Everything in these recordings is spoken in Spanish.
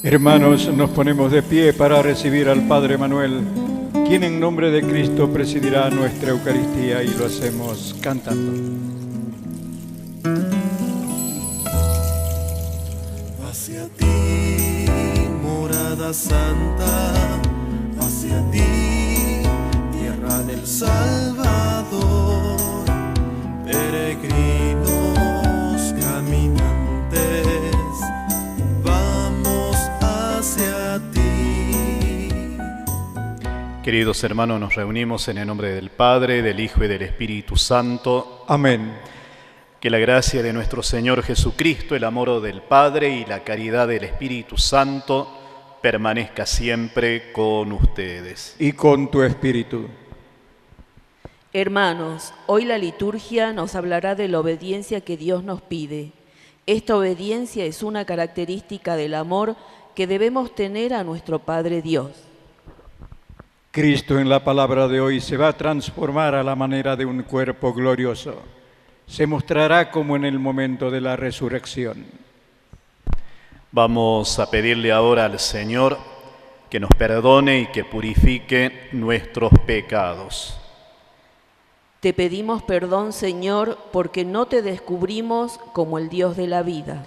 Hermanos, nos ponemos de pie para recibir al Padre Manuel, quien en nombre de Cristo presidirá nuestra Eucaristía, y lo hacemos cantando. Hacia ti, morada santa, hacia ti, tierra del Salvador, peregrinos caminantes, vamos hacia ti. Queridos hermanos, nos reunimos en el nombre del Padre, del Hijo y del Espíritu Santo. Amén. Que la gracia de nuestro Señor Jesucristo, el amor del Padre y la caridad del Espíritu Santo permanezca siempre con ustedes. Y con tu espíritu. Hermanos, hoy la liturgia nos hablará de la obediencia que Dios nos pide. Esta obediencia es una característica del amor que debemos tener a nuestro Padre Dios. Cristo en la palabra de hoy se va a transformar a la manera de un cuerpo glorioso. Se mostrará como en el momento de la resurrección. Vamos a pedirle ahora al Señor que nos perdone y que purifique nuestros pecados. Te pedimos perdón, Señor, porque no te descubrimos como el Dios de la vida.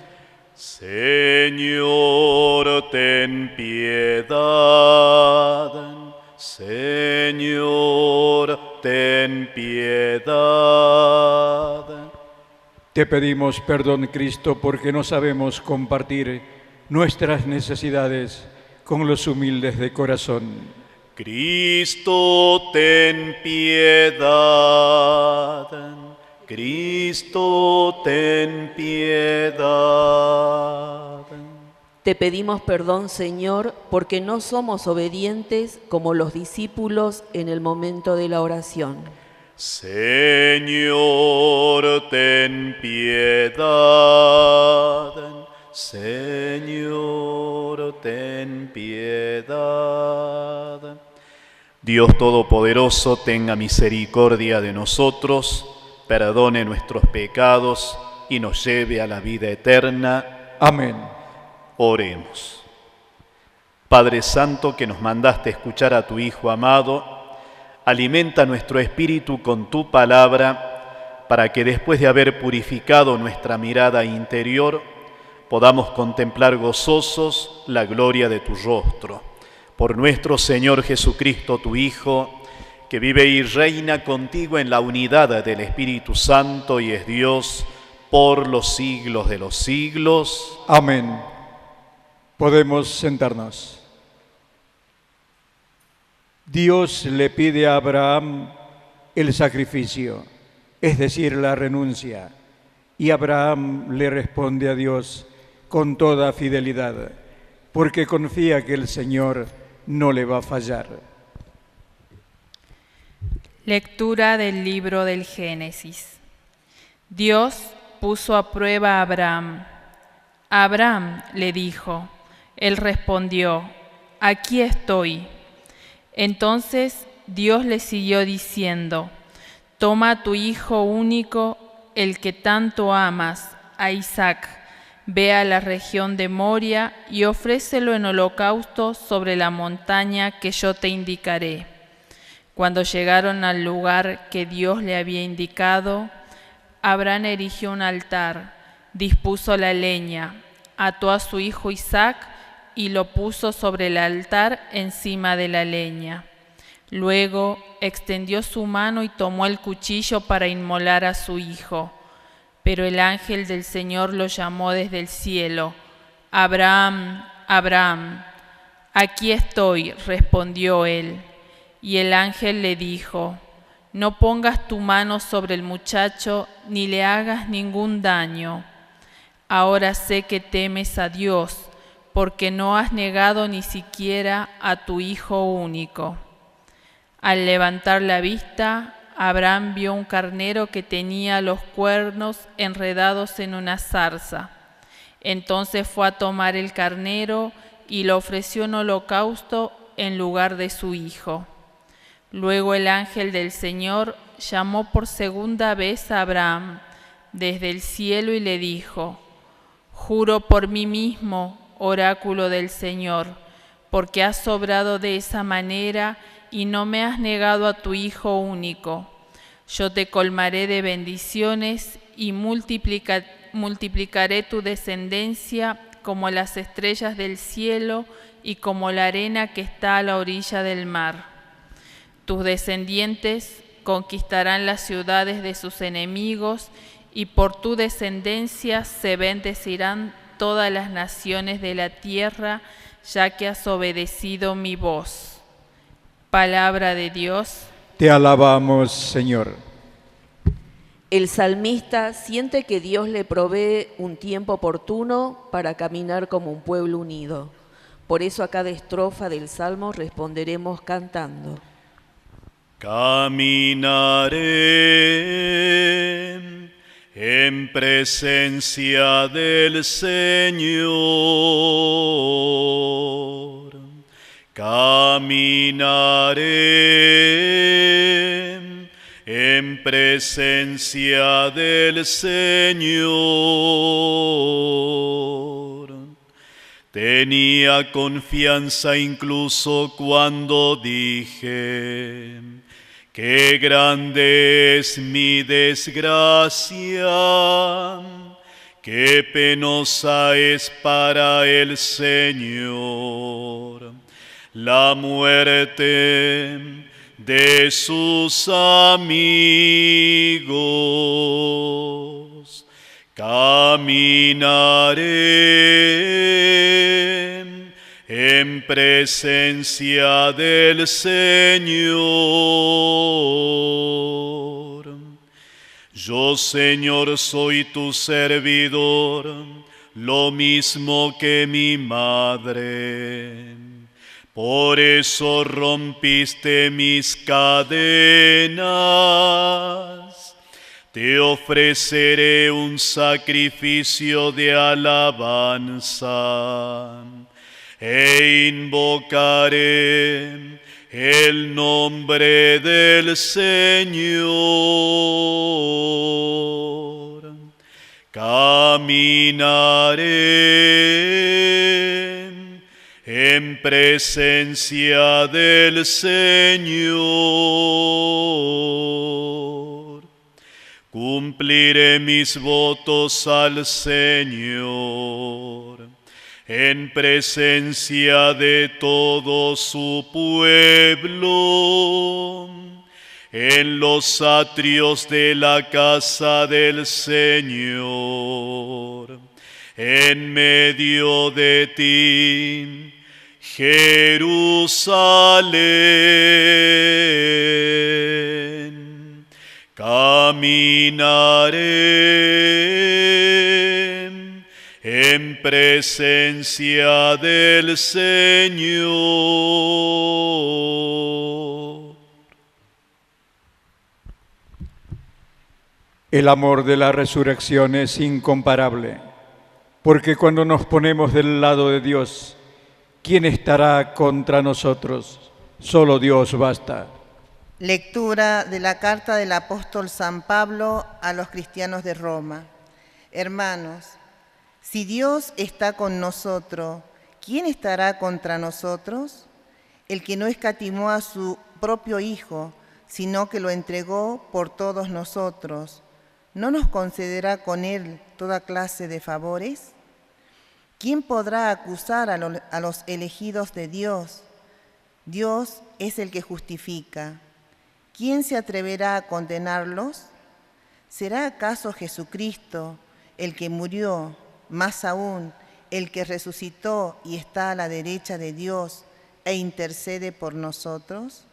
Señor, ten piedad. Señor, ten piedad. Te pedimos perdón, Cristo, porque no sabemos compartir nuestras necesidades con los humildes de corazón. Cristo, ten piedad. Cristo, ten piedad. Te pedimos perdón, Señor, porque no somos obedientes como los discípulos en el momento de la oración. Señor, ten piedad. Señor, ten piedad. Dios Todopoderoso, tenga misericordia de nosotros, perdone nuestros pecados y nos lleve a la vida eterna. Amén. Oremos. Padre Santo, que nos mandaste escuchar a tu Hijo amado, alimenta nuestro espíritu con tu palabra, para que después de haber purificado nuestra mirada interior, podamos contemplar gozosos la gloria de tu rostro. Por nuestro Señor Jesucristo, tu Hijo, que vive y reina contigo en la unidad del Espíritu Santo y es Dios por los siglos de los siglos. Amén. Podemos sentarnos. Dios le pide a Abraham el sacrificio, es decir, la renuncia, y Abraham le responde a Dios con toda fidelidad, porque confía que el Señor no le va a fallar. Lectura del libro del Génesis. Dios puso a prueba a Abraham. Abraham le dijo. Él respondió, aquí estoy. Entonces Dios le siguió diciendo, toma a tu hijo único, el que tanto amas, a Isaac, ve a la región de Moria y ofrécelo en holocausto sobre la montaña que yo te indicaré. Cuando llegaron al lugar que Dios le había indicado, Abraham erigió un altar, dispuso la leña, ató a su hijo Isaac y lo puso sobre el altar encima de la leña. Luego extendió su mano y tomó el cuchillo para inmolar a su hijo. Pero el ángel del Señor lo llamó desde el cielo. Abraham, Abraham. Aquí estoy, respondió él. Y el ángel le dijo, no pongas tu mano sobre el muchacho ni le hagas ningún daño. Ahora sé que temes a Dios, porque no has negado ni siquiera a tu hijo único. Al levantar la vista, Abraham vio un carnero que tenía los cuernos enredados en una zarza. Entonces fue a tomar el carnero y lo ofreció en holocausto en lugar de su hijo. Luego el ángel del Señor llamó por segunda vez a Abraham desde el cielo y le dijo, juro por mí mismo oráculo del Señor, porque has obrado de esa manera y no me has negado a tu Hijo único. Yo te colmaré de bendiciones y multiplicaré tu descendencia como las estrellas del cielo y como la arena que está a la orilla del mar. Tus descendientes conquistarán las ciudades de sus enemigos y por tu descendencia se bendecirán todas las naciones de la tierra, ya que has obedecido mi voz. Palabra de Dios. Te alabamos, Señor. El salmista siente que Dios le provee un tiempo oportuno para caminar como un pueblo unido. Por eso a cada estrofa del Salmo responderemos cantando. Caminaré en presencia del Señor. Caminaré en presencia del Señor. Tenía confianza incluso cuando dije: qué grande es mi desgracia, qué penosa es para el Señor la muerte de sus amigos. Caminaré en presencia del Señor. Yo, Señor, soy tu servidor, lo mismo que mi madre. Por eso rompiste mis cadenas. Te ofreceré un sacrificio de alabanza e invocaré el nombre del Señor. Caminaré en presencia del Señor. Cumpliré mis votos al Señor en presencia de todo su pueblo, en los atrios de la casa del Señor, en medio de ti, Jerusalén. Caminaré en presencia del Señor. El amor de la resurrección es incomparable, porque cuando nos ponemos del lado de Dios, ¿quién estará contra nosotros? Solo Dios basta. Lectura de la carta del apóstol San Pablo a los cristianos de Roma. Hermanos, si Dios está con nosotros, ¿quién estará contra nosotros? El que no escatimó a su propio Hijo, sino que lo entregó por todos nosotros, ¿no nos concederá con él toda clase de favores? ¿Quién podrá acusar a los elegidos de Dios? Dios es el que justifica. ¿Quién se atreverá a condenarlos? ¿Será acaso Jesucristo el que murió, más aún el que resucitó y está a la derecha de Dios e intercede por nosotros?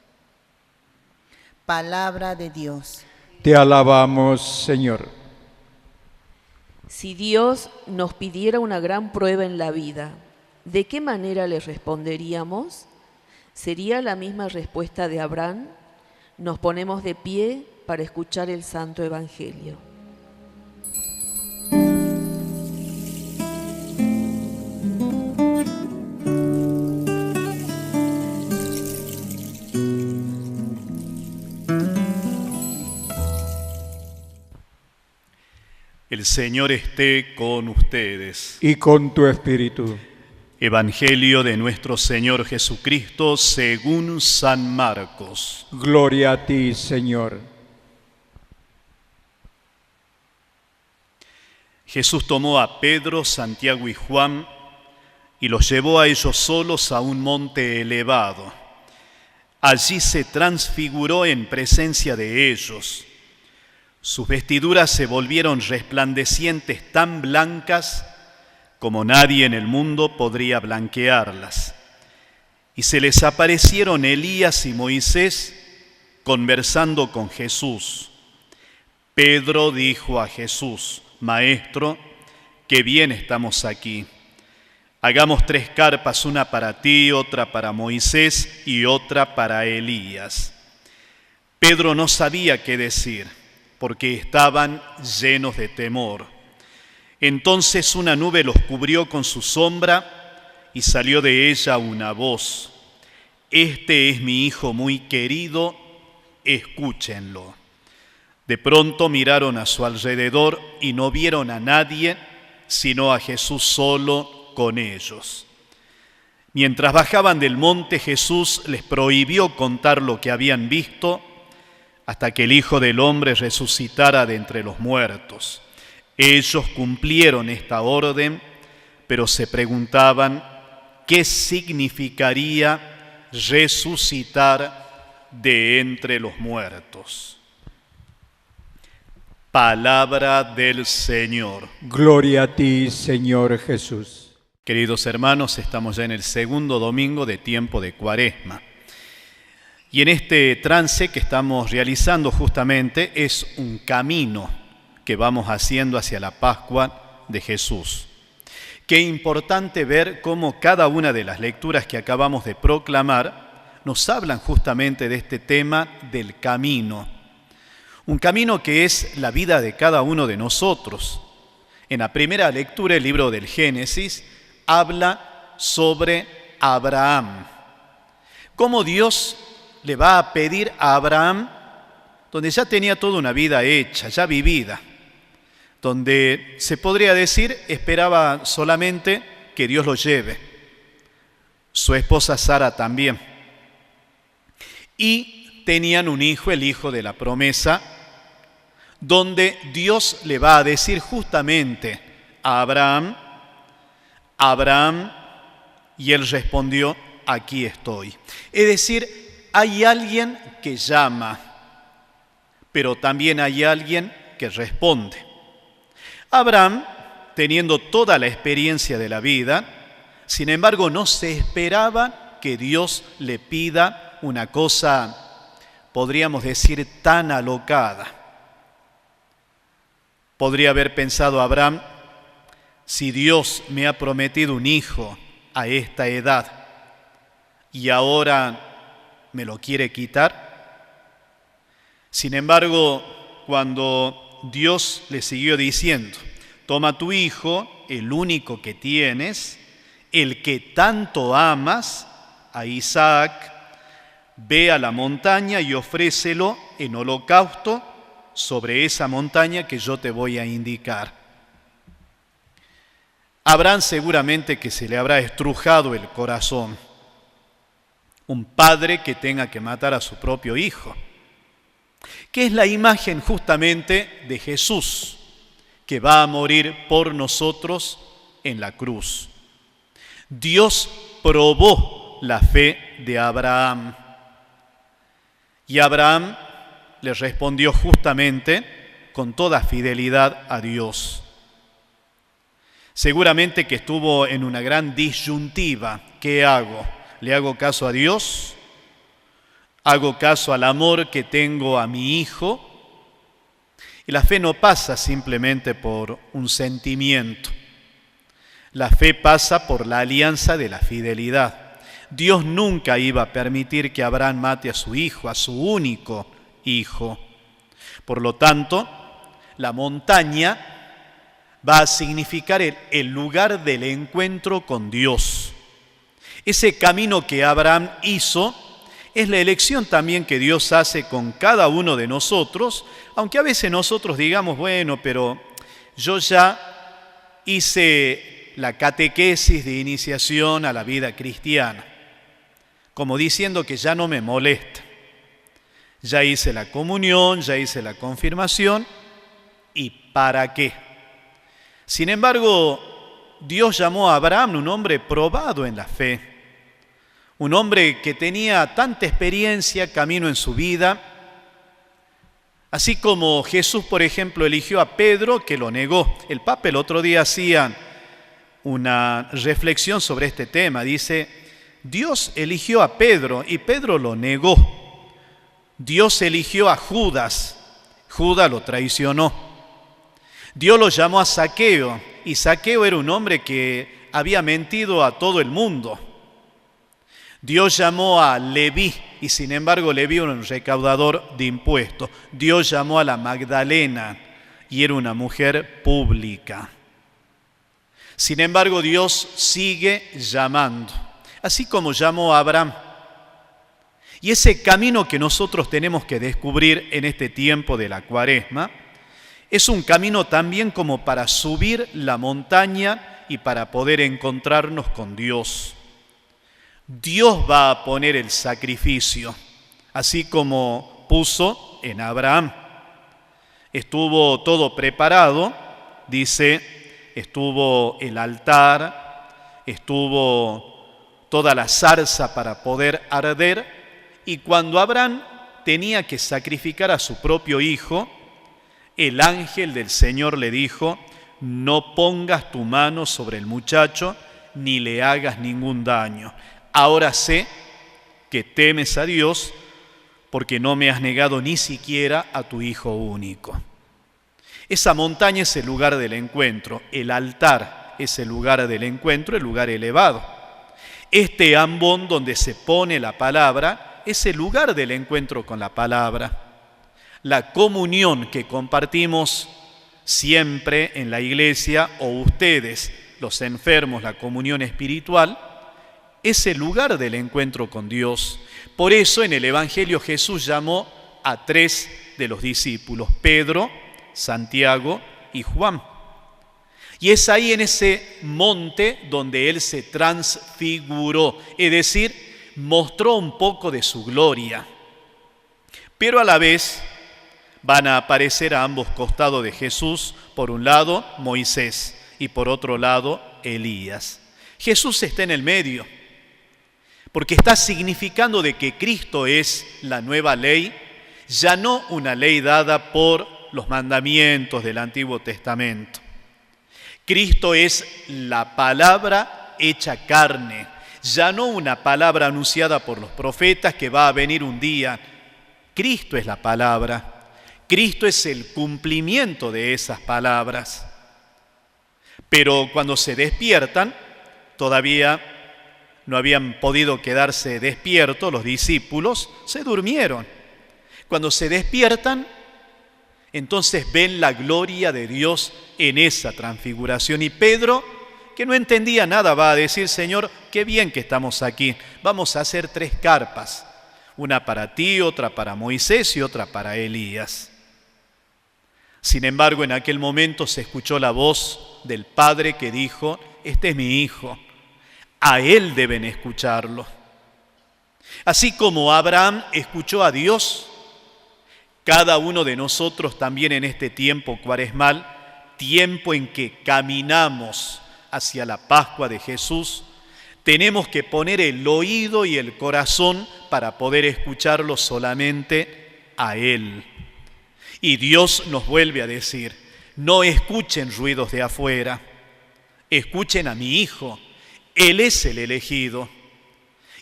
Palabra de Dios. Te alabamos, Señor. Si Dios nos pidiera una gran prueba en la vida, ¿de qué manera le responderíamos? ¿Sería la misma respuesta de Abraham? Nos ponemos de pie para escuchar el Santo Evangelio. El Señor esté con ustedes. Y con tu espíritu. Evangelio de nuestro Señor Jesucristo según San Marcos. Gloria a ti, Señor. Jesús tomó a Pedro, Santiago y Juan y los llevó a ellos solos a un monte elevado. Allí se transfiguró en presencia de ellos. Sus vestiduras se volvieron resplandecientes, tan blancas como nadie en el mundo podría blanquearlas. Y se les aparecieron Elías y Moisés conversando con Jesús. Pedro dijo a Jesús: Maestro, qué bien estamos aquí. Hagamos 3 carpas, una para ti, otra para Moisés y otra para Elías. Pedro no sabía qué decir, porque estaban llenos de temor. Entonces una nube los cubrió con su sombra y salió de ella una voz: Este es mi Hijo muy querido, escúchenlo. De pronto miraron a su alrededor y no vieron a nadie, sino a Jesús solo con ellos. Mientras bajaban del monte, Jesús les prohibió contar lo que habían visto hasta que el Hijo del Hombre resucitara de entre los muertos. Ellos cumplieron esta orden, pero se preguntaban qué significaría resucitar de entre los muertos. Palabra del Señor. Gloria a ti, Señor Jesús. Queridos hermanos, estamos ya en el segundo domingo de tiempo de Cuaresma. Y en este trance que estamos realizando justamente es un camino que vamos haciendo hacia la Pascua de Jesús. Qué importante ver cómo cada una de las lecturas que acabamos de proclamar nos hablan justamente de este tema del camino. Un camino que es la vida de cada uno de nosotros. En la primera lectura, el libro del Génesis habla sobre Abraham. Cómo Dios le va a pedir a Abraham, donde ya tenía toda una vida hecha, ya vivida, donde se podría decir esperaba solamente que Dios lo lleve. Su esposa Sara también. Y tenían un hijo, el hijo de la promesa, donde Dios le va a decir justamente a Abraham, Abraham, y él respondió: aquí estoy. Es decir, hay alguien que llama, pero también hay alguien que responde. Abraham, teniendo toda la experiencia de la vida, sin embargo no se esperaba que Dios le pida una cosa, podríamos decir, tan alocada. Podría haber pensado Abraham: si Dios me ha prometido un hijo a esta edad y ahora me lo quiere quitar. Sin embargo, cuando Dios le siguió diciendo: toma tu hijo, el único que tienes, el que tanto amas, a Isaac, ve a la montaña y ofrécelo en holocausto sobre esa montaña que yo te voy a indicar. Abraham seguramente que se le habrá estrujado el corazón. Un padre que tenga que matar a su propio hijo, que es la imagen justamente de Jesús, que va a morir por nosotros en la cruz. Dios probó la fe de Abraham, y Abraham le respondió justamente con toda fidelidad a Dios. Seguramente que estuvo en una gran disyuntiva. ¿Qué hago? ¿Le hago caso a Dios? ¿Hago caso al amor que tengo a mi hijo? Y la fe no pasa simplemente por un sentimiento. La fe pasa por la alianza de la fidelidad. Dios nunca iba a permitir que Abraham mate a su hijo, a su único hijo. Por lo tanto, la montaña va a significar el lugar del encuentro con Dios. Ese camino que Abraham hizo es la elección también que Dios hace con cada uno de nosotros, aunque a veces nosotros digamos, bueno, pero yo ya hice la catequesis de iniciación a la vida cristiana, como diciendo que ya no me molesta. Ya hice la comunión, ya hice la confirmación, ¿y para qué? Sin embargo, Dios llamó a Abraham un hombre probado en la fe, un hombre que tenía tanta experiencia, camino en su vida, así como Jesús, por ejemplo, eligió a Pedro, que lo negó. El Papa el otro día hacía una reflexión sobre este tema. Dice, Dios eligió a Pedro y Pedro lo negó. Dios eligió a Judas, Judas lo traicionó. Dios lo llamó a Zaqueo, y Zaqueo era un hombre que había mentido a todo el mundo. Dios llamó a Leví, y sin embargo Leví era un recaudador de impuestos. Dios llamó a la Magdalena, y era una mujer pública. Sin embargo, Dios sigue llamando, así como llamó a Abraham. Y ese camino que nosotros tenemos que descubrir en este tiempo de la Cuaresma es un camino también como para subir la montaña y para poder encontrarnos con Dios. Dios va a poner el sacrificio, así como puso en Abraham. Estuvo todo preparado, dice, estuvo el altar, estuvo toda la zarza para poder arder, y cuando Abraham tenía que sacrificar a su propio hijo, el ángel del Señor le dijo, no pongas tu mano sobre el muchacho, ni le hagas ningún daño. Ahora sé que temes a Dios, porque no me has negado ni siquiera a tu hijo único. Esa montaña es el lugar del encuentro, el altar es el lugar del encuentro, el lugar elevado. Este ambón donde se pone la palabra es el lugar del encuentro con la palabra. La comunión que compartimos siempre en la iglesia, o ustedes, los enfermos, la comunión espiritual, es el lugar del encuentro con Dios. Por eso en el Evangelio Jesús llamó a 3 de los discípulos, Pedro, Santiago y Juan. Y es ahí en ese monte donde Él se transfiguró, es decir, mostró un poco de su gloria. Pero a la vez van a aparecer a ambos costados de Jesús, por un lado Moisés y por otro lado Elías. Jesús está en el medio, porque está significando de que Cristo es la nueva ley, ya no una ley dada por los mandamientos del Antiguo Testamento. Cristo es la palabra hecha carne, ya no una palabra anunciada por los profetas que va a venir un día. Cristo es la palabra, Cristo es el cumplimiento de esas palabras. Pero cuando se despiertan, todavía no habían podido quedarse despiertos, los discípulos se durmieron. Cuando se despiertan, entonces ven la gloria de Dios en esa transfiguración. Y Pedro, que no entendía nada, va a decir, Señor, qué bien que estamos aquí. Vamos a hacer 3 carpas, una para ti, otra para Moisés y otra para Elías. Sin embargo, en aquel momento se escuchó la voz del Padre que dijo, este es mi Hijo, a Él deben escucharlo. Así como Abraham escuchó a Dios, cada uno de nosotros también en este tiempo cuaresmal, tiempo en que caminamos hacia la Pascua de Jesús, tenemos que poner el oído y el corazón para poder escucharlo solamente a Él. Y Dios nos vuelve a decir, no escuchen ruidos de afuera, escuchen a mi Hijo, Él es el elegido.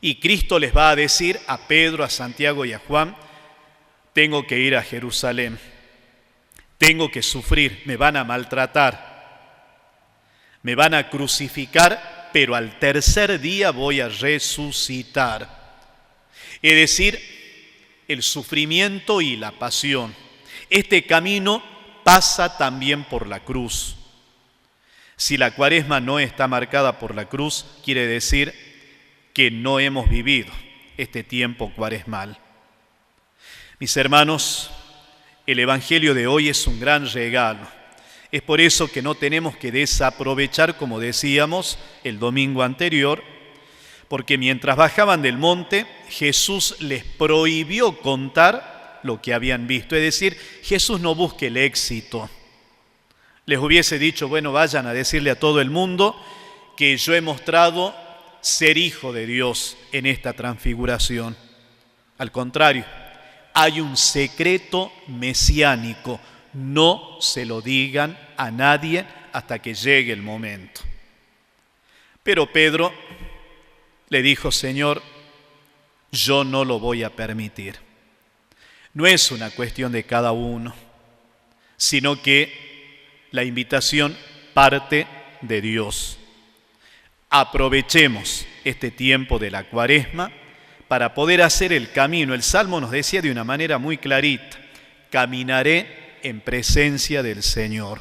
Y Cristo les va a decir a Pedro, a Santiago y a Juan, tengo que ir a Jerusalén, tengo que sufrir, me van a maltratar, me van a crucificar, pero al tercer día voy a resucitar. Es decir, el sufrimiento y la pasión. Este camino pasa también por la cruz. Si la Cuaresma no está marcada por la cruz, quiere decir que no hemos vivido este tiempo cuaresmal. Mis hermanos, el Evangelio de hoy es un gran regalo. Es por eso que no tenemos que desaprovechar, como decíamos el domingo anterior, porque mientras bajaban del monte, Jesús les prohibió contar lo que habían visto. Es decir, Jesús no busca el éxito. Les hubiese dicho, bueno, vayan a decirle a todo el mundo que yo he mostrado ser hijo de Dios en esta transfiguración. Al contrario, hay un secreto mesiánico. No se lo digan a nadie hasta que llegue el momento. Pero Pedro le dijo, Señor, yo no lo voy a permitir. No es una cuestión de cada uno, sino que la invitación parte de Dios. Aprovechemos este tiempo de la Cuaresma para poder hacer el camino. El Salmo nos decía de una manera muy clarita, caminaré en presencia del Señor.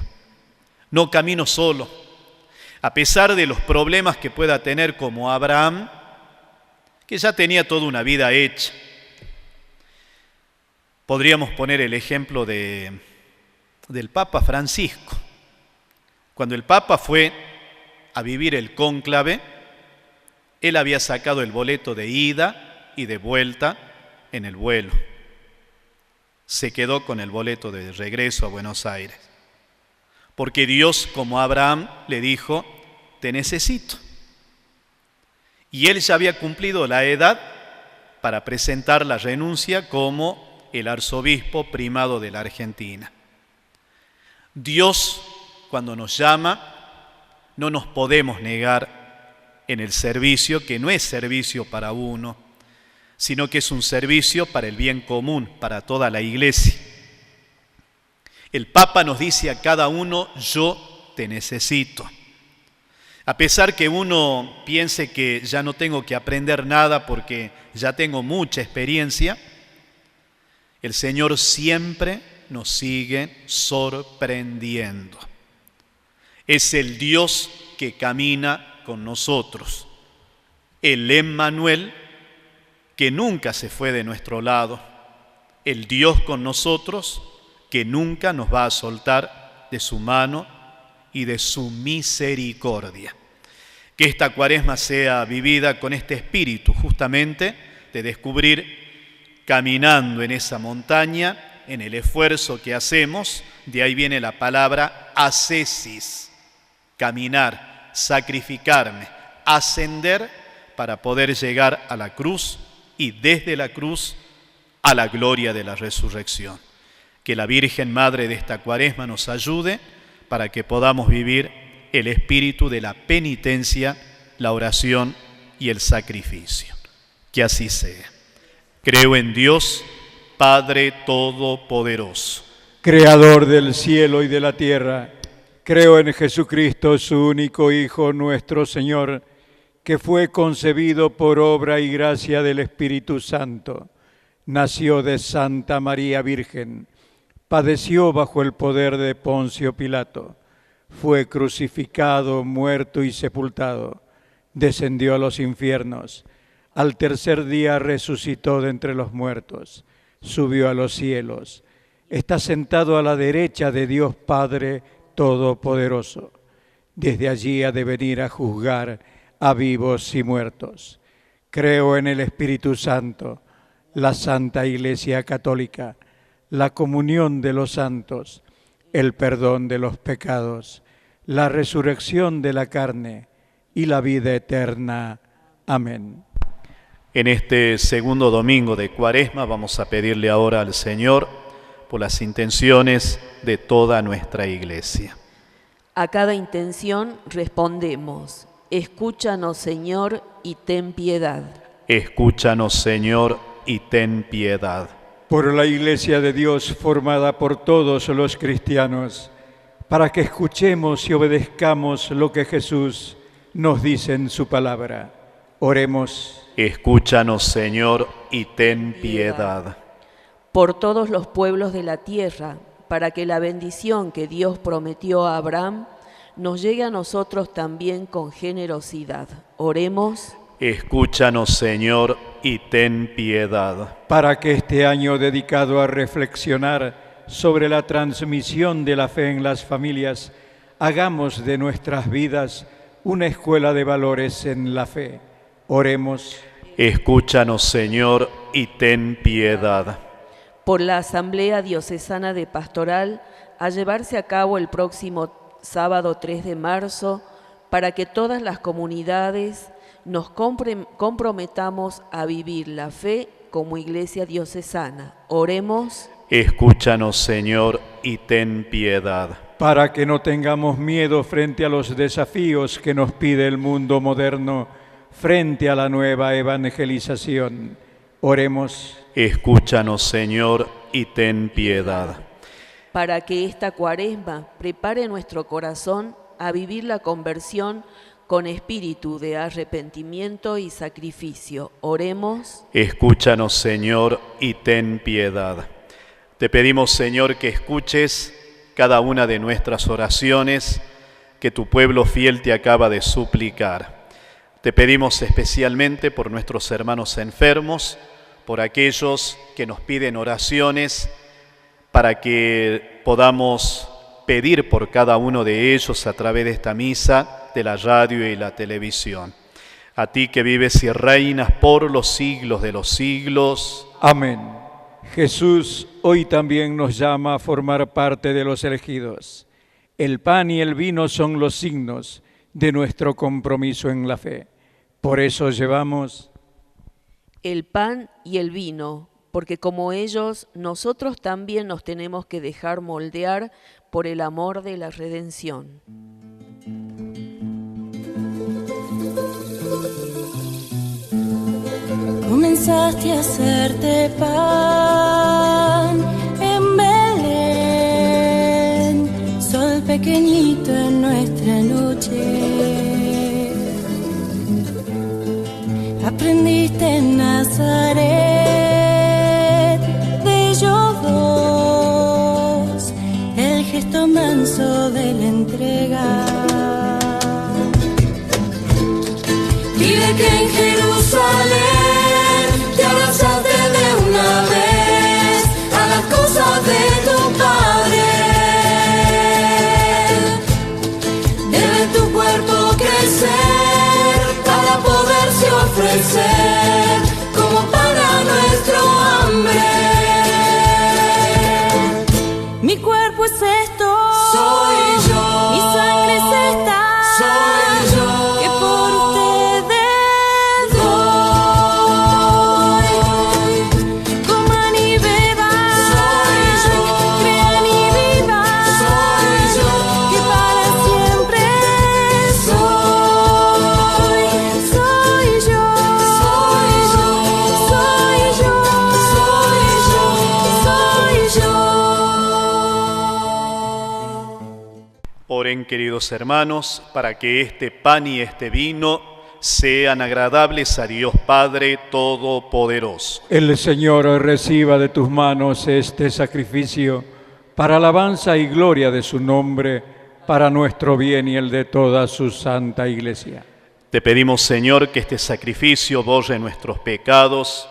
No camino solo. A pesar de los problemas que pueda tener como Abraham, que ya tenía toda una vida hecha. Podríamos poner el ejemplo del Papa Francisco. Cuando el Papa fue a vivir el cónclave, él había sacado el boleto de ida y de vuelta en el vuelo. Se quedó con el boleto de regreso a Buenos Aires. Porque Dios, como a Abraham, le dijo, te necesito. Y él ya había cumplido la edad para presentar la renuncia como el arzobispo primado de la Argentina. Dios, cuando nos llama, no nos podemos negar en el servicio, que no es servicio para uno, sino que es un servicio para el bien común, para toda la Iglesia. El Papa nos dice a cada uno, yo te necesito. A pesar que uno piense que ya no tengo que aprender nada porque ya tengo mucha experiencia, el Señor siempre nos sigue sorprendiendo. Es el Dios que camina con nosotros, el Emmanuel que nunca se fue de nuestro lado, el Dios con nosotros que nunca nos va a soltar de su mano y de su misericordia. Que esta Cuaresma sea vivida con este espíritu justamente de descubrir caminando en esa montaña, en el esfuerzo que hacemos, de ahí viene la palabra ascesis, caminar, sacrificarme, ascender para poder llegar a la cruz y desde la cruz a la gloria de la resurrección. Que la Virgen Madre de esta Cuaresma nos ayude para que podamos vivir el espíritu de la penitencia, la oración y el sacrificio. Que así sea. Creo en Dios, Padre Todopoderoso, Creador del cielo y de la tierra. Creo en Jesucristo, su único Hijo, nuestro Señor, que fue concebido por obra y gracia del Espíritu Santo. Nació de Santa María Virgen, padeció bajo el poder de Poncio Pilato, fue crucificado, muerto y sepultado, descendió a los infiernos, al tercer día resucitó de entre los muertos, subió a los cielos, está sentado a la derecha de Dios Padre Todopoderoso. Desde allí ha de venir a juzgar a vivos y muertos. Creo en el Espíritu Santo, la Santa Iglesia Católica, la comunión de los santos, el perdón de los pecados, la resurrección de la carne y la vida eterna. Amén. En este segundo domingo de Cuaresma vamos a pedirle ahora al Señor por las intenciones de toda nuestra Iglesia. A cada intención respondemos, escúchanos, Señor, y ten piedad. Escúchanos, Señor, y ten piedad. Por la Iglesia de Dios formada por todos los cristianos, para que escuchemos y obedezcamos lo que Jesús nos dice en su palabra. Oremos. Escúchanos, Señor, y ten piedad. Por todos los pueblos de la tierra, para que la bendición que Dios prometió a Abraham nos llegue a nosotros también con generosidad. Oremos. Escúchanos, Señor, y ten piedad. Para que este año dedicado a reflexionar sobre la transmisión de la fe en las familias, hagamos de nuestras vidas una escuela de valores en la fe. Oremos. Escúchanos, Señor, y ten piedad. Por la Asamblea Diocesana de Pastoral, a llevarse a cabo el próximo sábado 3 de marzo, para que todas las comunidades nos comprometamos a vivir la fe como Iglesia Diocesana. Oremos. Escúchanos, Señor, y ten piedad. Para que no tengamos miedo frente a los desafíos que nos pide el mundo moderno, frente a la nueva evangelización. Oremos. Escúchanos, Señor, y ten piedad. Para que esta Cuaresma prepare nuestro corazón a vivir la conversión con espíritu de arrepentimiento y sacrificio. Oremos. Escúchanos, Señor, y ten piedad. Te pedimos, Señor, que escuches cada una de nuestras oraciones que tu pueblo fiel te acaba de suplicar. Te pedimos especialmente por nuestros hermanos enfermos, por aquellos que nos piden oraciones, para que podamos pedir por cada uno de ellos a través de esta misa, de la radio y la televisión. A ti que vives y reinas por los siglos de los siglos. Amén. Jesús hoy también nos llama a formar parte de los elegidos. El pan y el vino son los signos de nuestro compromiso en la fe. Por eso llevamos el pan y el vino, porque como ellos, nosotros también nos tenemos que dejar moldear por el amor de la redención. Comenzaste a hacerte pan en Belén, sol pequeñito en nuestra noche. Aprendiste en Nazaret de ellos dos, el gesto manso de la entrega. Pide que en Jerusalén te abrazaste de una vez a las cosas de tu Padre. Debe tu cuerpo crecer para poderse ofrecer como para nuestro hambre. Mi cuerpo es esto, soy yo. Mi sangre es esta, soy yo. Que por ustedes doy. Coman y beban, soy yo. Crean y vivan, soy yo. Que para siempre soy yo. Soy yo, soy yo, soy yo, soy yo. Oren, queridos hermanos, para que este pan y este vino sean agradables a Dios Padre Todopoderoso. El Señor reciba de tus manos este sacrificio para alabanza y gloria de su nombre, para nuestro bien y el de toda su santa Iglesia. Te pedimos, Señor, que este sacrificio borre nuestros pecados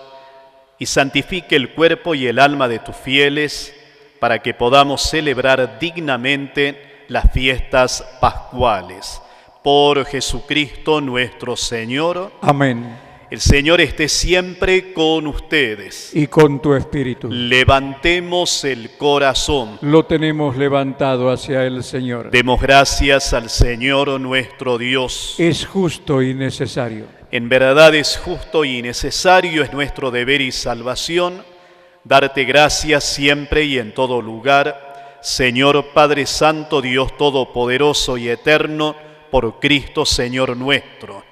y santifique el cuerpo y el alma de tus fieles, para que podamos celebrar dignamente las fiestas pascuales. Por Jesucristo nuestro Señor. Amén. El Señor esté siempre con ustedes. Y con tu espíritu. Levantemos el corazón. Lo tenemos levantado hacia el Señor. Demos gracias al Señor nuestro Dios. Es justo y necesario. En verdad es justo y necesario, es nuestro deber y salvación, darte gracias siempre y en todo lugar, Señor Padre Santo, Dios Todopoderoso y Eterno, por Cristo Señor nuestro.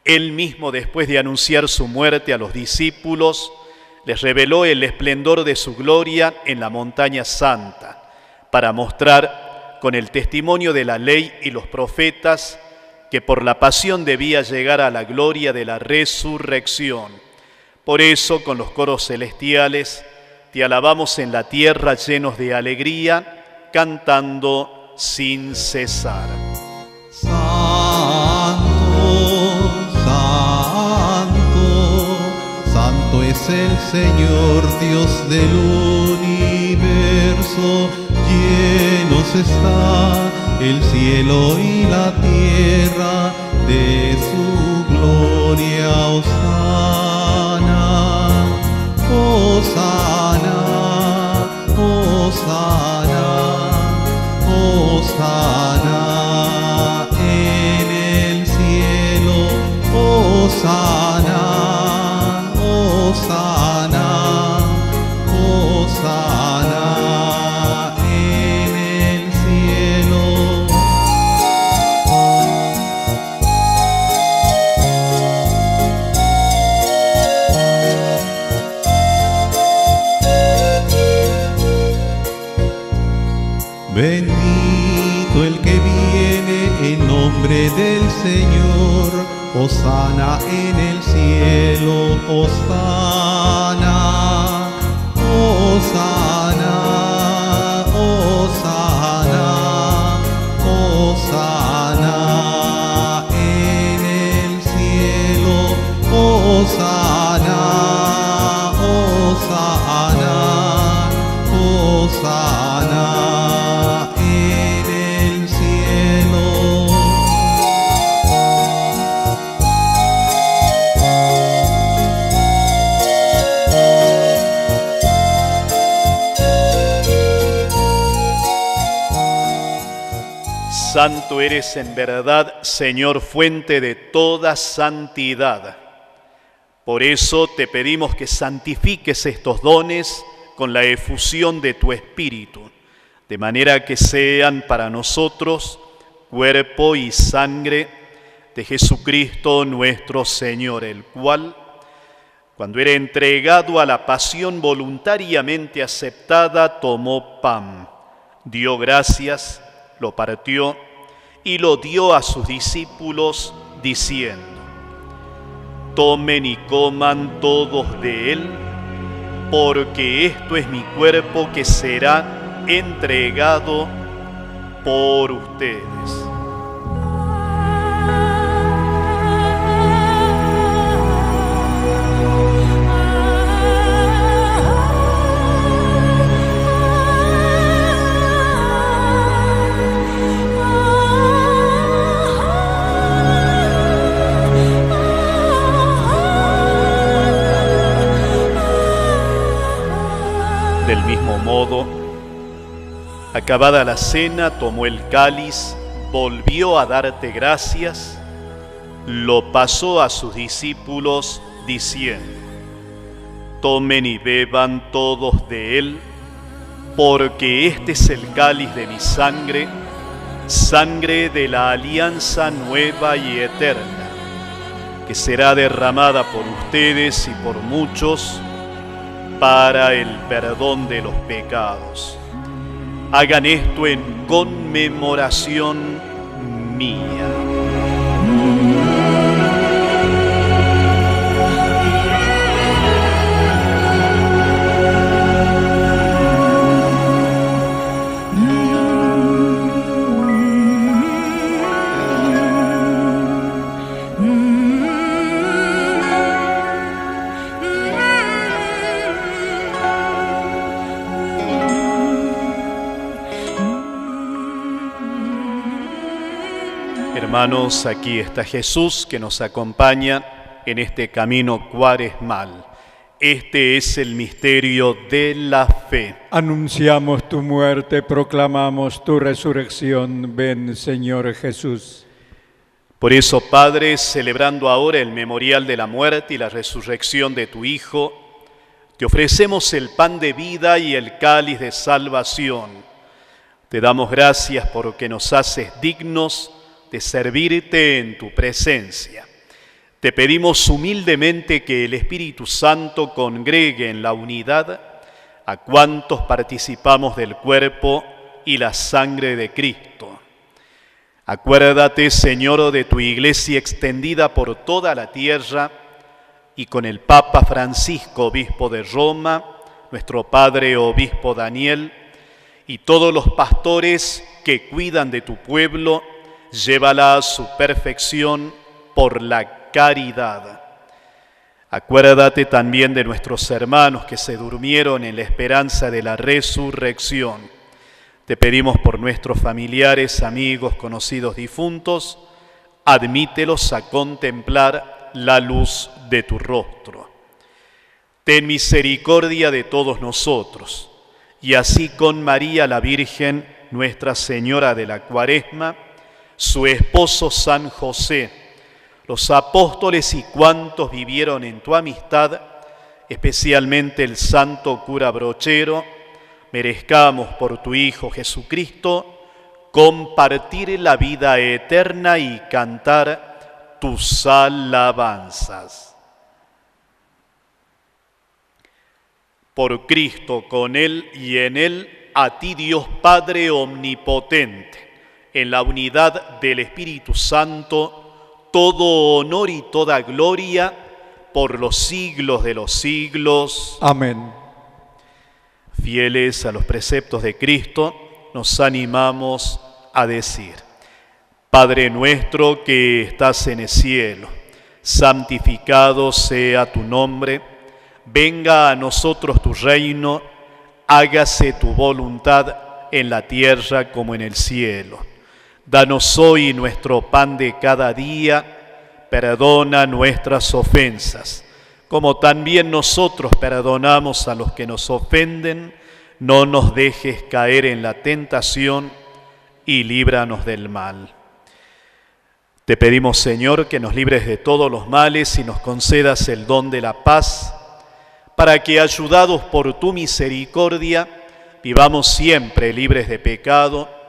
Él mismo, después de anunciar su muerte a los discípulos, les reveló el esplendor de su gloria en la montaña santa, para mostrar con el testimonio de la ley y los profetas que por la pasión debía llegar a la gloria de la resurrección. Por eso, con los coros celestiales, te alabamos en la tierra llenos de alegría, cantando sin cesar. Santo, santo, santo es el Señor Dios del universo. universo, llenos está el cielo y la tierra de su gloria. Hosana, Hosana, Hosana, Hosana en el cielo. Hosana, Hosana, Hosana en el cielo. Bendito el que viene en nombre del Señor. Hosana en el cielo. Hosana, Hosana, Hosana, Hosana en el cielo. Hosana, Hosana, Hosana en el cielo. Santo eres en verdad, Señor, fuente de toda santidad. Por eso te pedimos que santifiques estos dones con la efusión de tu Espíritu, de manera que sean para nosotros cuerpo y sangre de Jesucristo nuestro Señor, el cual, cuando era entregado a la pasión voluntariamente aceptada, tomó pan, dio gracias, lo partió y lo dio a sus discípulos, diciendo: tomen y coman todos de él, porque esto es mi cuerpo que será entregado por ustedes. Del mismo modo, acabada la cena, tomó el cáliz, volvió a darte gracias, lo pasó a sus discípulos, diciendo: tomen y beban todos de él, porque este es el cáliz de mi sangre, sangre de la alianza nueva y eterna, que será derramada por ustedes y por muchos para el perdón de los pecados. Hagan esto en conmemoración mía. Hermanos, aquí está Jesús que nos acompaña en este camino cuaresmal. Este es el misterio de la fe. Anunciamos tu muerte, proclamamos tu resurrección. Ven, Señor Jesús. Por eso, Padre, celebrando ahora el memorial de la muerte y la resurrección de tu Hijo, te ofrecemos el pan de vida y el cáliz de salvación. Te damos gracias porque nos haces dignos de servirte en tu presencia. Te pedimos humildemente que el Espíritu Santo congregue en la unidad a cuantos participamos del cuerpo y la sangre de Cristo. Acuérdate, Señor, de tu Iglesia extendida por toda la tierra y con el Papa Francisco, obispo de Roma, nuestro Padre Obispo Daniel, y todos los pastores que cuidan de tu pueblo. Llévala a su perfección por la caridad. Acuérdate también de nuestros hermanos que se durmieron en la esperanza de la resurrección. Te pedimos por nuestros familiares, amigos, conocidos, difuntos, admítelos a contemplar la luz de tu rostro. Ten misericordia de todos nosotros, y así con María la Virgen, Nuestra Señora de la Cuaresma, su esposo San José, los apóstoles y cuantos vivieron en tu amistad, especialmente el santo cura Brochero, merezcamos por tu Hijo Jesucristo compartir la vida eterna y cantar tus alabanzas. Por Cristo, con Él y en Él, a ti Dios Padre omnipotente, en la unidad del Espíritu Santo, todo honor y toda gloria por los siglos de los siglos. Amén. Fieles a los preceptos de Cristo, nos animamos a decir: Padre nuestro que estás en el cielo, santificado sea tu nombre, venga a nosotros tu reino, hágase tu voluntad en la tierra como en el cielo. Danos hoy nuestro pan de cada día, perdona nuestras ofensas, como también nosotros perdonamos a los que nos ofenden, no nos dejes caer en la tentación y líbranos del mal. Te pedimos, Señor, que nos libres de todos los males y nos concedas el don de la paz, para que, ayudados por tu misericordia, vivamos siempre libres de pecado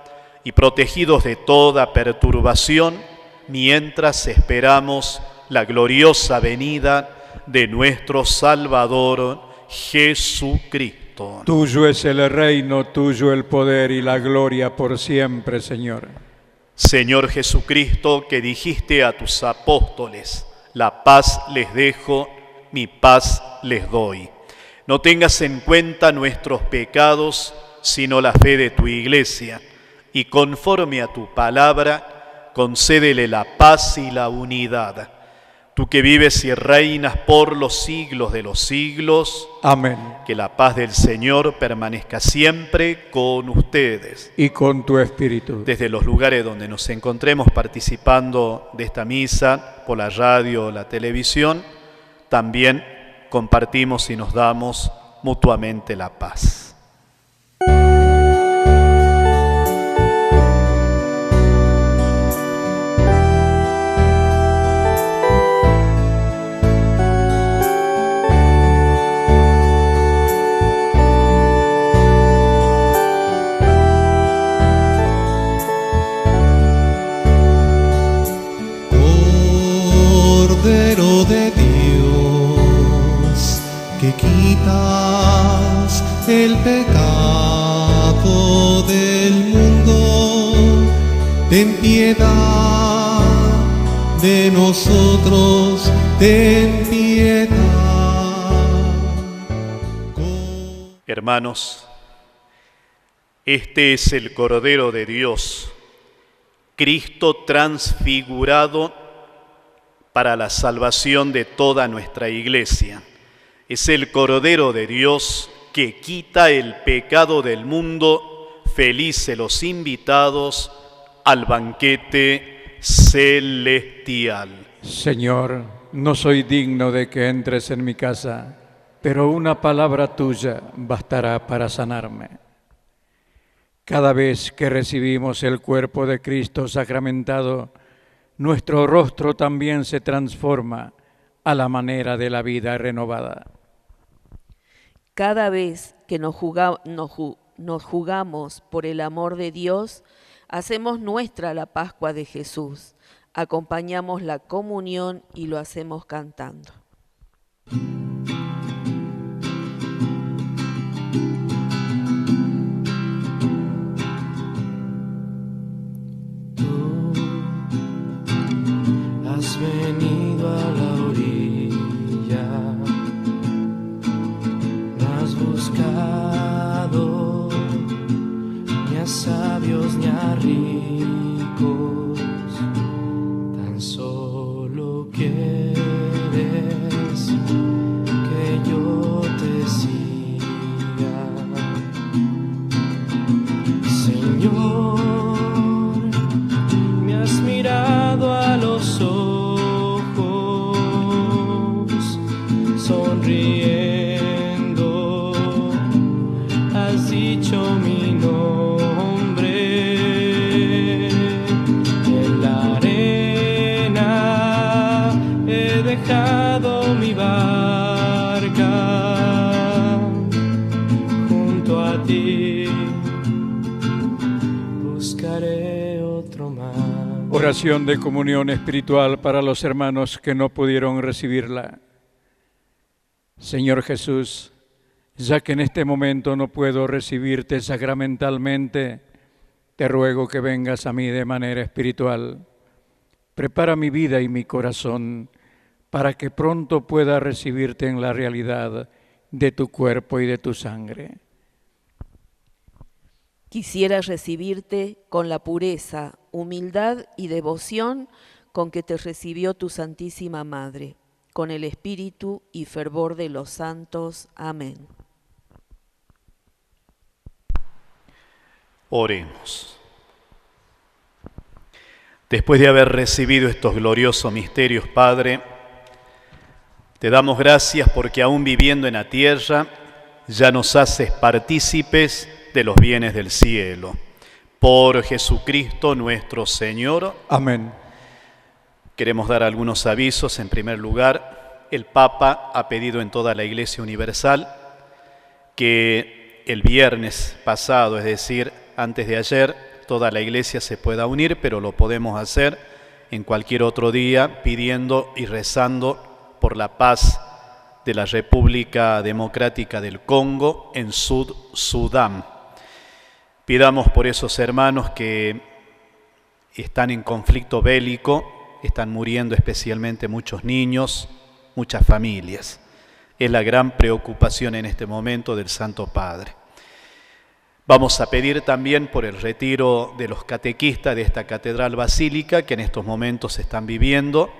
y protegidos de toda perturbación, mientras esperamos la gloriosa venida de nuestro Salvador Jesucristo. Tuyo es el reino, tuyo el poder y la gloria por siempre, Señor. Señor Jesucristo, que dijiste a tus apóstoles: la paz les dejo, mi paz les doy. No tengas en cuenta nuestros pecados, sino la fe de tu Iglesia, y conforme a tu palabra, concédele la paz y la unidad. Tú que vives y reinas por los siglos de los siglos. Amén. Que la paz del Señor permanezca siempre con ustedes. Y con tu espíritu. Desde los lugares donde nos encontremos participando de esta misa, por la radio o la televisión, también compartimos y nos damos mutuamente la paz. Cordero de Dios, que quitas el pecado del mundo, ten piedad de nosotros, ten piedad. Hermanos, este es el Cordero de Dios, Cristo transfigurado para la salvación de toda nuestra Iglesia. Es el Cordero de Dios que quita el pecado del mundo. Felices los invitados al banquete celestial. Señor, no soy digno de que entres en mi casa, pero una palabra tuya bastará para sanarme. Cada vez que recibimos el cuerpo de Cristo sacramentado, nuestro rostro también se transforma a la manera de la vida renovada. Cada vez que nos jugamos por el amor de Dios, hacemos nuestra la Pascua de Jesús, acompañamos la comunión y lo hacemos cantando. Has venido a la orilla, no has buscado ni a sabios ni a ricos, tan solo quieres sonriendo, has dicho mi nombre. En la arena he dejado mi barca, junto a ti buscaré otro mar. Oración de comunión espiritual para los hermanos que no pudieron recibirla. Señor Jesús, ya que en este momento no puedo recibirte sacramentalmente, te ruego que vengas a mí de manera espiritual. Prepara mi vida y mi corazón para que pronto pueda recibirte en la realidad de tu cuerpo y de tu sangre. Quisiera recibirte con la pureza, humildad y devoción con que te recibió tu Santísima Madre, con el espíritu y fervor de los santos. Amén. Oremos. Después de haber recibido estos gloriosos misterios, Padre, te damos gracias porque aún viviendo en la tierra, ya nos haces partícipes de los bienes del cielo. Por Jesucristo nuestro Señor. Amén. Queremos dar algunos avisos. En primer lugar, el Papa ha pedido en toda la Iglesia Universal que el viernes pasado, es decir, antes de ayer, toda la Iglesia se pueda unir, pero lo podemos hacer en cualquier otro día, pidiendo y rezando por la paz de la República Democrática del Congo en Sudán. Pidamos por esos hermanos que están en conflicto bélico, están muriendo especialmente muchos niños, muchas familias. Es la gran preocupación en este momento del Santo Padre. Vamos a pedir también por el retiro de los catequistas de esta catedral basílica que en estos momentos están viviendo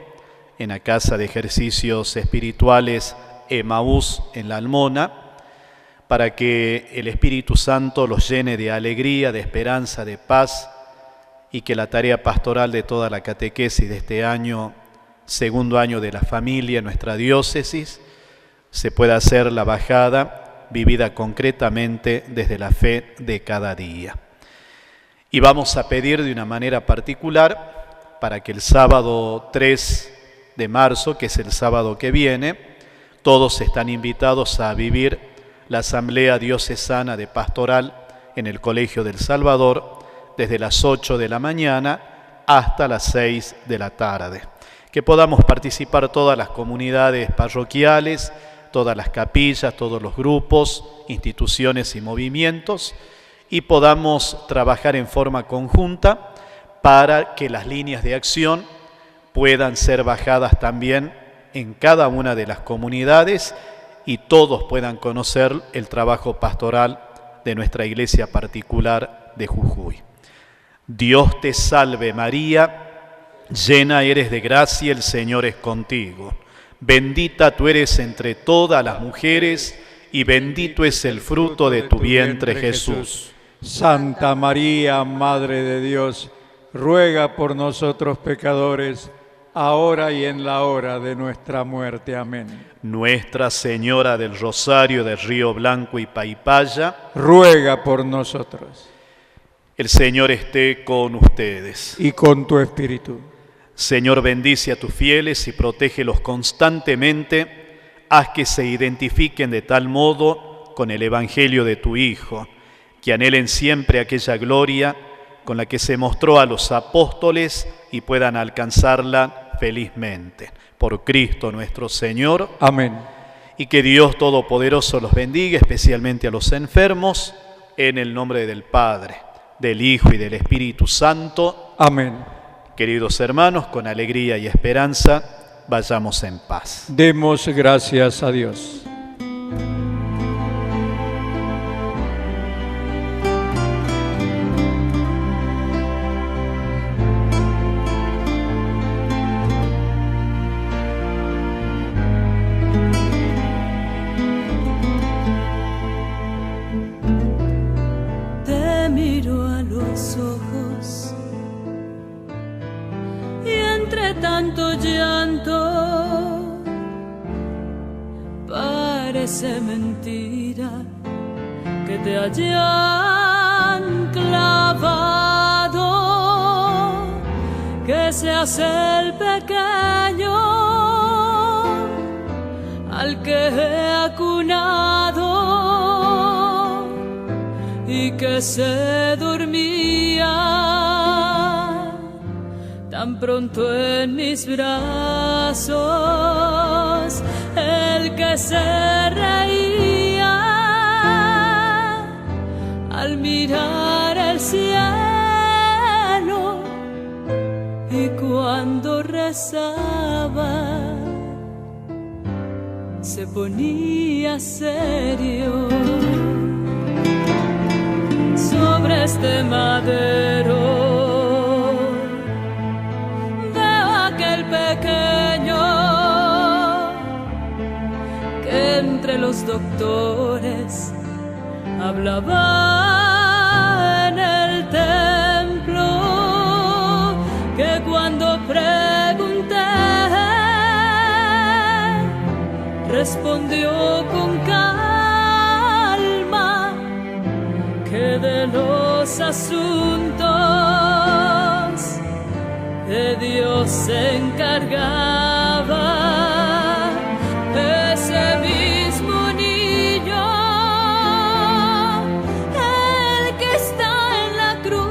en la Casa de Ejercicios Espirituales Emaús en La Almona, para que el Espíritu Santo los llene de alegría, de esperanza, de paz, y que la tarea pastoral de toda la catequesis de este año, segundo año de la familia en nuestra diócesis, se pueda hacer la bajada vivida concretamente desde la fe de cada día. Y vamos a pedir de una manera particular para que el sábado 3 de marzo, que es el sábado que viene, todos están invitados a vivir la Asamblea Diocesana de Pastoral en el Colegio del Salvador desde las 8 de la mañana hasta las 6 de la tarde. Que podamos participar todas las comunidades parroquiales, todas las capillas, todos los grupos, instituciones y movimientos, y podamos trabajar en forma conjunta para que las líneas de acción puedan ser bajadas también en cada una de las comunidades y todos puedan conocer el trabajo pastoral de nuestra iglesia particular de Jujuy. Dios te salve María, llena eres de gracia, el Señor es contigo. Bendita tú eres entre todas las mujeres y bendito es el fruto de tu vientre, Jesús. Santa María, Madre de Dios, ruega por nosotros pecadores, ahora y en la hora de nuestra muerte. Amén. Nuestra Señora del Rosario de Río Blanco y Paipaya, ruega por nosotros. El Señor esté con ustedes. Y con tu espíritu. Señor, bendice a tus fieles y protégelos constantemente. Haz que se identifiquen de tal modo con el Evangelio de tu Hijo, que anhelen siempre aquella gloria con la que se mostró a los apóstoles y puedan alcanzarla felizmente. Por Cristo nuestro Señor. Amén. Y que Dios Todopoderoso los bendiga, especialmente a los enfermos, en el nombre del Padre, del Hijo y del Espíritu Santo. Amén. Queridos hermanos, con alegría y esperanza, vayamos en paz. Demos gracias a Dios. Te miro a los ojos y entre tanto llanto parece mentira que te hayan clavado, que seas el pequeño al que he acunado y que se dormía tan pronto en mis brazos, el que se reía al mirar el cielo y cuando rezaba se ponía serio. Sobre este madero veo aquel pequeño que entre los doctores hablaba en el templo, que cuando pregunté respondió con calma que de los asuntos de Dios se encargaba. Ese mismo niño, el que está en la cruz,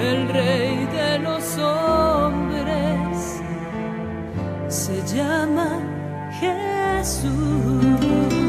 el Rey de los hombres, se llama Jesús.